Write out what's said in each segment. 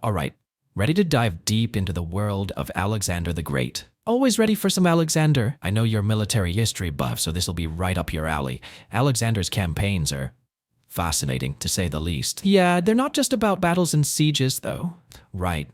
Alright, ready to dive deep into the world of Alexander the Great? Always ready for some Alexander. I know you're military history buff, so this'll be right up your alley. Alexander's campaigns are fascinating, to say the least. Yeah, they're not just about battles and sieges, though. Right.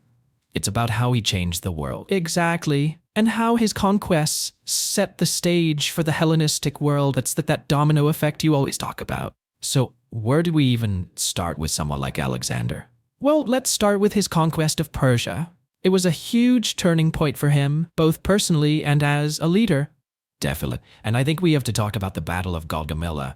It's about how he changed the world. Exactly. And how his conquests set the stage for the Hellenistic world. That's that domino effect you always talk about. So, where do we even start with someone like Alexander? Well, let's start with his conquest of Persia. It was a huge turning point for him, both personally and as a leader. Definitely. And I think we have to talk about the Battle of Gaugamela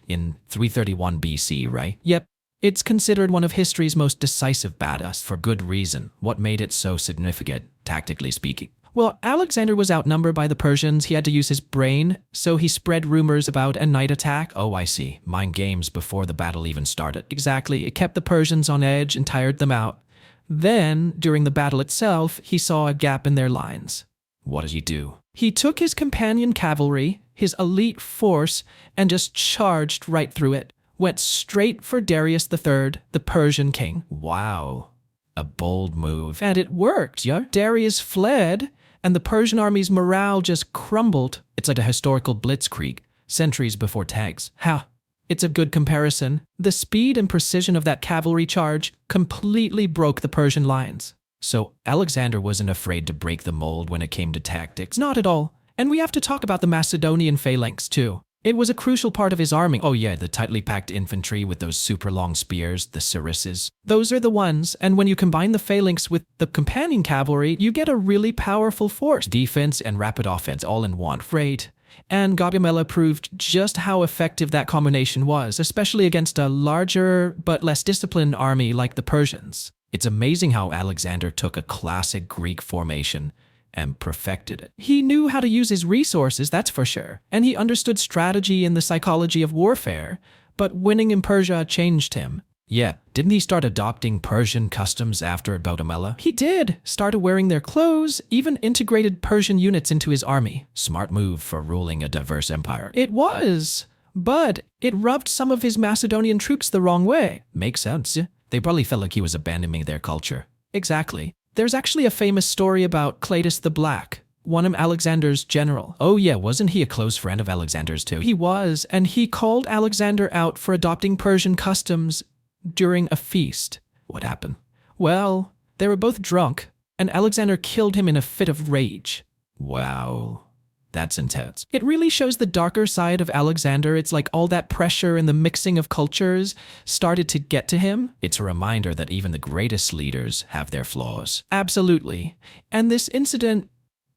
in 331 BC, right? Yep. It's considered one of history's most decisive battles for good reason. What made it so significant, tactically speaking? Well, Alexander was outnumbered by the Persians. He had to use his brain, so he spread rumors about a night attack. Oh, I see. Mind games before the battle even started. Exactly. It kept the Persians on edge and tired them out. Then, during the battle itself, he saw a gap in their lines. What did he do? He took his companion cavalry, his elite force, and just charged right through it. Went straight for Darius III, the Persian king. Wow. A bold move. And it worked, yeah? Darius fled, and the Persian army's morale just crumbled. It's like a historical blitzkrieg, centuries before tanks. Ha! It's a good comparison. The speed and precision of that cavalry charge completely broke the Persian lines. So Alexander wasn't afraid to break the mold when it came to tactics. Not at all. And we have to talk about the Macedonian phalanx too. It was a crucial part of his army. Oh yeah, the tightly packed infantry with those super long spears, the sarisses. Those are the ones, and when you combine the phalanx with the companion cavalry, you get a really powerful force. Defense and rapid offense all in one. Great. And Gaugamela proved just how effective that combination was, especially against a larger but less disciplined army like the Persians. It's amazing how Alexander took a classic Greek formation and perfected it. He knew how to use his resources, that's for sure, and he understood strategy and the psychology of warfare, but winning in Persia changed him. Yeah, didn't he start adopting Persian customs after Gaugamela? He did, started wearing their clothes, even integrated Persian units into his army. Smart move for ruling a diverse empire. It was, but it rubbed some of his Macedonian troops the wrong way. Makes sense. They probably felt like he was abandoning their culture. Exactly. There's actually a famous story about Cletus the Black, one of Alexander's general. Oh yeah, wasn't he a close friend of Alexander's too? He was, and he called Alexander out for adopting Persian customs during a feast. What happened? Well, they were both drunk, and Alexander killed him in a fit of rage. Wow. That's intense. It really shows the darker side of Alexander. It's like all that pressure and the mixing of cultures started to get to him. It's a reminder that even the greatest leaders have their flaws. Absolutely. And this incident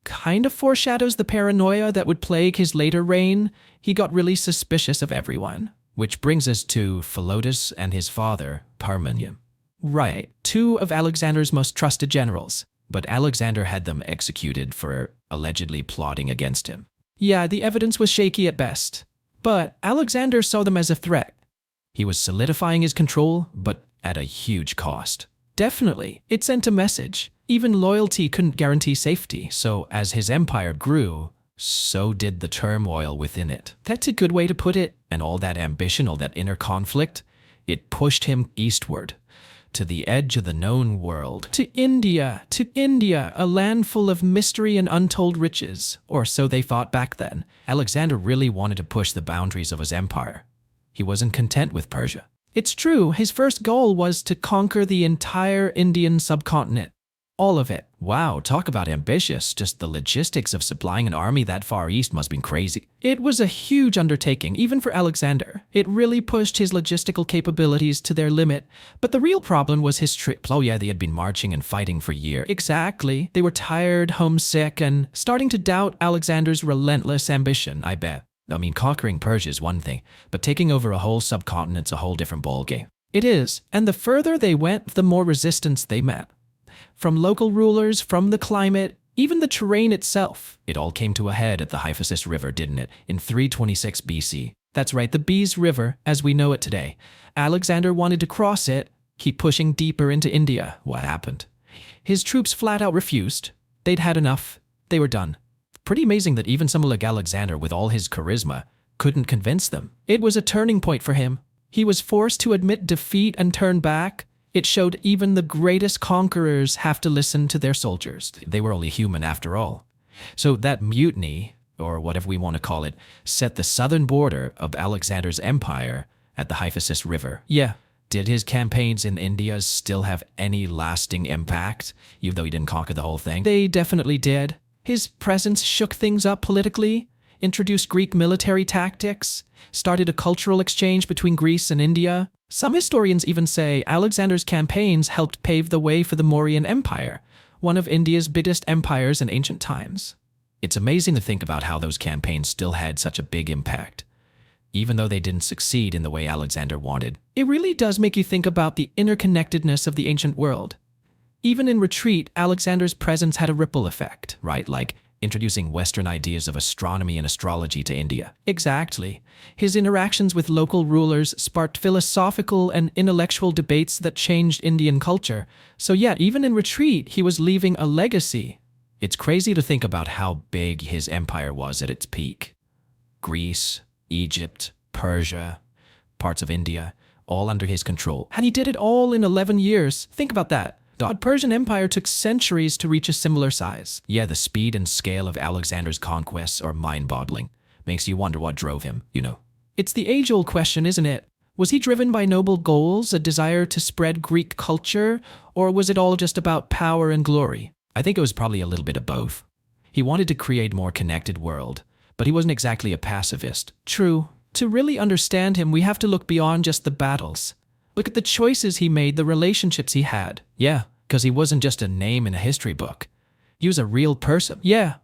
kind of foreshadows the paranoia that would plague his later reign. He got really suspicious of everyone. Which brings us to Philotas and his father, Parmenion. Right, two of Alexander's most trusted generals. But Alexander had them executed for allegedly plotting against him. Yeah, the evidence was shaky at best. But Alexander saw them as a threat. He was solidifying his control, but at a huge cost. Definitely, it sent a message. Even loyalty couldn't guarantee safety, so as his empire grew, so did the turmoil within it. That's a good way to put it. And all that ambition, all that inner conflict, it pushed him eastward. To the edge of the known world. To India, a land full of mystery and untold riches. Or so they thought back then. Alexander really wanted to push the boundaries of his empire. He wasn't content with Persia. It's true, his first goal was to conquer the entire Indian subcontinent. All of it. Wow, talk about ambitious. Just the logistics of supplying an army that far east must have been crazy. It was a huge undertaking, even for Alexander. It really pushed his logistical capabilities to their limit. But the real problem was his trip. Oh yeah, they had been marching and fighting for years. Exactly. They were tired, homesick, and starting to doubt Alexander's relentless ambition, I bet. I mean, conquering Persia is one thing, but taking over a whole subcontinent's a whole different ballgame. It is, and the further they went, the more resistance they met. From local rulers, from the climate, even the terrain itself. It all came to a head at the Hyphasis River, didn't it, in 326 BC. That's right, the Bees River, as we know it today. Alexander wanted to cross it, keep pushing deeper into India. What happened? His troops flat out refused. They'd had enough. They were done. Pretty amazing that even someone like Alexander, with all his charisma, couldn't convince them. It was a turning point for him. He was forced to admit defeat and turn back, It showed even the greatest conquerors have to listen to their soldiers. They were only human after all. So that mutiny, or whatever we want to call it, set the southern border of Alexander's empire at the Hyphasis River. Yeah. Did his campaigns in India still have any lasting impact, even though he didn't conquer the whole thing? They definitely did. His presence shook things up politically, introduced Greek military tactics, started a cultural exchange between Greece and India. Some historians even say Alexander's campaigns helped pave the way for the Mauryan Empire, one of India's biggest empires in ancient times. It's amazing to think about how those campaigns still had such a big impact, even though they didn't succeed in the way Alexander wanted. It really does make you think about the interconnectedness of the ancient world. Even in retreat, Alexander's presence had a ripple effect, right? Like introducing Western ideas of astronomy and astrology to India. Exactly. His interactions with local rulers sparked philosophical and intellectual debates that changed Indian culture. So yet, even in retreat, he was leaving a legacy. It's crazy to think about how big his empire was at its peak. Greece, Egypt, Persia, parts of India, all under his control. And he did it all in 11 years. Think about that. The Persian Empire took centuries to reach a similar size. Yeah, the speed and scale of Alexander's conquests are mind-boggling. Makes you wonder what drove him, you know. It's the age-old question, isn't it? Was he driven by noble goals, a desire to spread Greek culture, or was it all just about power and glory? I think it was probably a little bit of both. He wanted to create a more connected world, but he wasn't exactly a pacifist. True. To really understand him, we have to look beyond just the battles. Look at the choices he made, the relationships he had. Yeah, because he wasn't just a name in a history book. He was a real person. Yeah,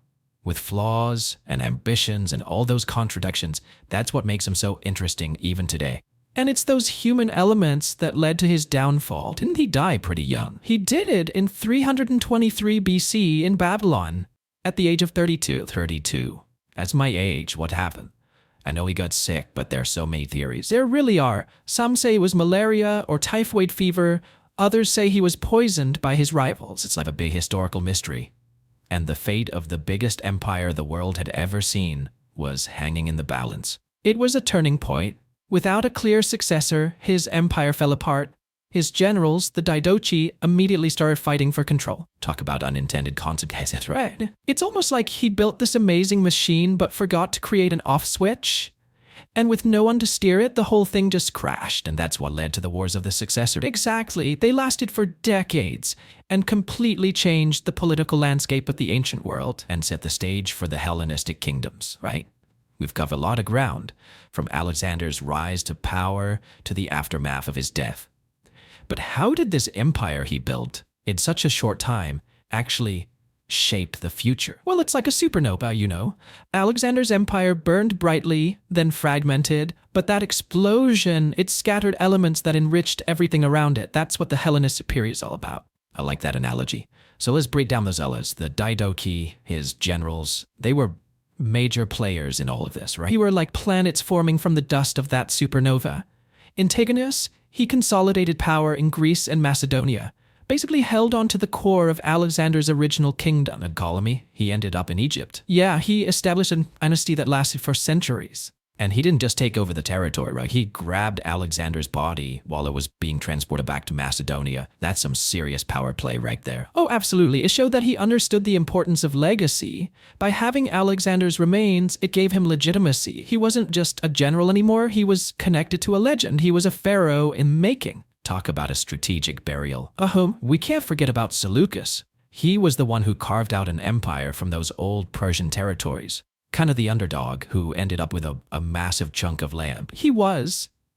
with flaws and ambitions and all those contradictions. That's what makes him so interesting even today. And it's those human elements that led to his downfall. Didn't he die pretty young? He did it in 323 BC in Babylon at the age of 32. 32. That's my age. What happened? I know he got sick, but there are so many theories. There really are. Some say it was malaria or typhoid fever. Others say he was poisoned by his rivals. It's like a big historical mystery. And the fate of the biggest empire the world had ever seen was hanging in the balance. It was a turning point. Without a clear successor, his empire fell apart. His generals, the Diadochi, immediately started fighting for control. Talk about unintended consequences, right? It's almost like he built this amazing machine but forgot to create an off switch. And with no one to steer it, the whole thing just crashed, and that's what led to the Wars of the Successor. Exactly. They lasted for decades and completely changed the political landscape of the ancient world and set the stage for the Hellenistic kingdoms, right? We've covered a lot of ground, from Alexander's rise to power to the aftermath of his death. But how did this empire he built in such a short time actually shape the future? Well, it's like a supernova, you know. Alexander's empire burned brightly, then fragmented, but that explosion, it scattered elements that enriched everything around it. That's what the Hellenistic period is all about. I like that analogy. So let's break down those elements. The Diadochi, his generals, they were major players in all of this, right? They were like planets forming from the dust of that supernova. Antigonus, he consolidated power in Greece and Macedonia, basically held on to the core of Alexander's original kingdom. And Ptolemy, he ended up in Egypt. Yeah, he established a dynasty that lasted for centuries. And he didn't just take over the territory, right? He grabbed Alexander's body while it was being transported back to Macedonia. That's some serious power play right there. Oh, absolutely. It showed that he understood the importance of legacy. By having Alexander's remains, it gave him legitimacy. He wasn't just a general anymore. He was connected to a legend. He was a pharaoh in making. Talk about a strategic burial. We can't forget about Seleucus. He was the one who carved out an empire from those old Persian territories. Kind of the underdog who ended up with a massive chunk of land.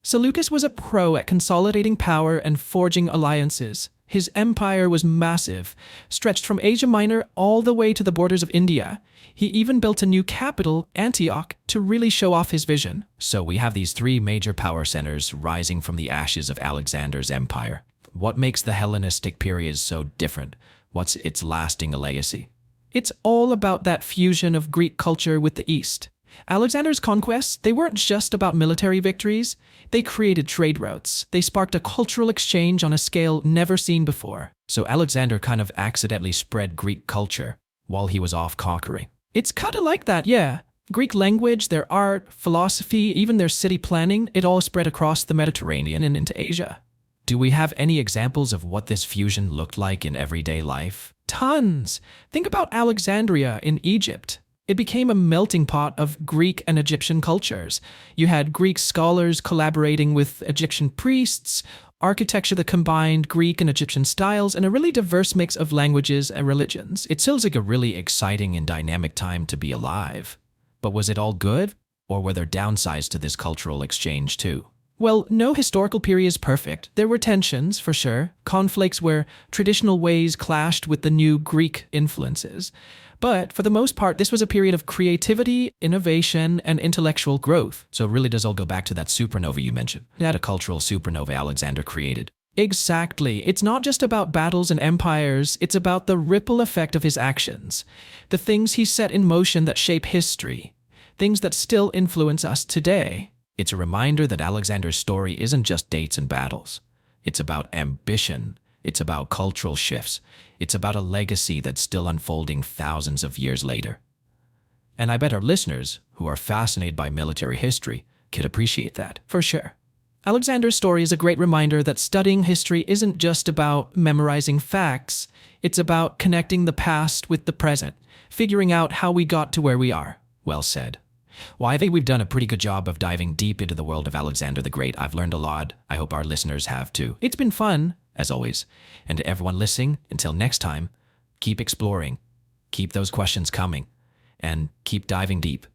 Seleucus was a pro at consolidating power and forging alliances. His empire was massive, stretched from Asia Minor all the way to the borders of India. He even built a new capital, Antioch, to really show off his vision. So we have these three major power centers rising from the ashes of Alexander's empire. What makes the Hellenistic period so different? What's its lasting legacy? It's all about that fusion of Greek culture with the East. Alexander's conquests, they weren't just about military victories. They created trade routes. They sparked a cultural exchange on a scale never seen before. So Alexander kind of accidentally spread Greek culture while he was off conquering. It's kind of like that, yeah. Greek language, their art, philosophy, even their city planning, it all spread across the Mediterranean and into Asia. Do we have any examples of what this fusion looked like in everyday life? Tons! Think about Alexandria in Egypt. It became a melting pot of Greek and Egyptian cultures. You had Greek scholars collaborating with Egyptian priests, architecture that combined Greek and Egyptian styles, and a really diverse mix of languages and religions. It feels like a really exciting and dynamic time to be alive. But was it all good? Or were there downsides to this cultural exchange too? Well, no historical period is perfect. There were tensions, for sure, conflicts where traditional ways clashed with the new Greek influences. But for the most part, this was a period of creativity, innovation, and intellectual growth. So it really does all go back to that supernova you mentioned. It had a cultural supernova Alexander created. Exactly. It's not just about battles and empires, it's about the ripple effect of his actions. The things he set in motion that shape history. Things that still influence us today. It's a reminder that Alexander's story isn't just dates and battles. It's about ambition. It's about cultural shifts. It's about a legacy that's still unfolding thousands of years later. And I bet our listeners, who are fascinated by military history, could appreciate that, for sure. Alexander's story is a great reminder that studying history isn't just about memorizing facts. It's about connecting the past with the present, figuring out how we got to where we are. Well said. Well, I think we've done a pretty good job of diving deep into the world of Alexander the Great. I've learned a lot. I hope our listeners have too. It's been fun, as always. And to everyone listening, until next time, keep exploring, keep those questions coming, and keep diving deep.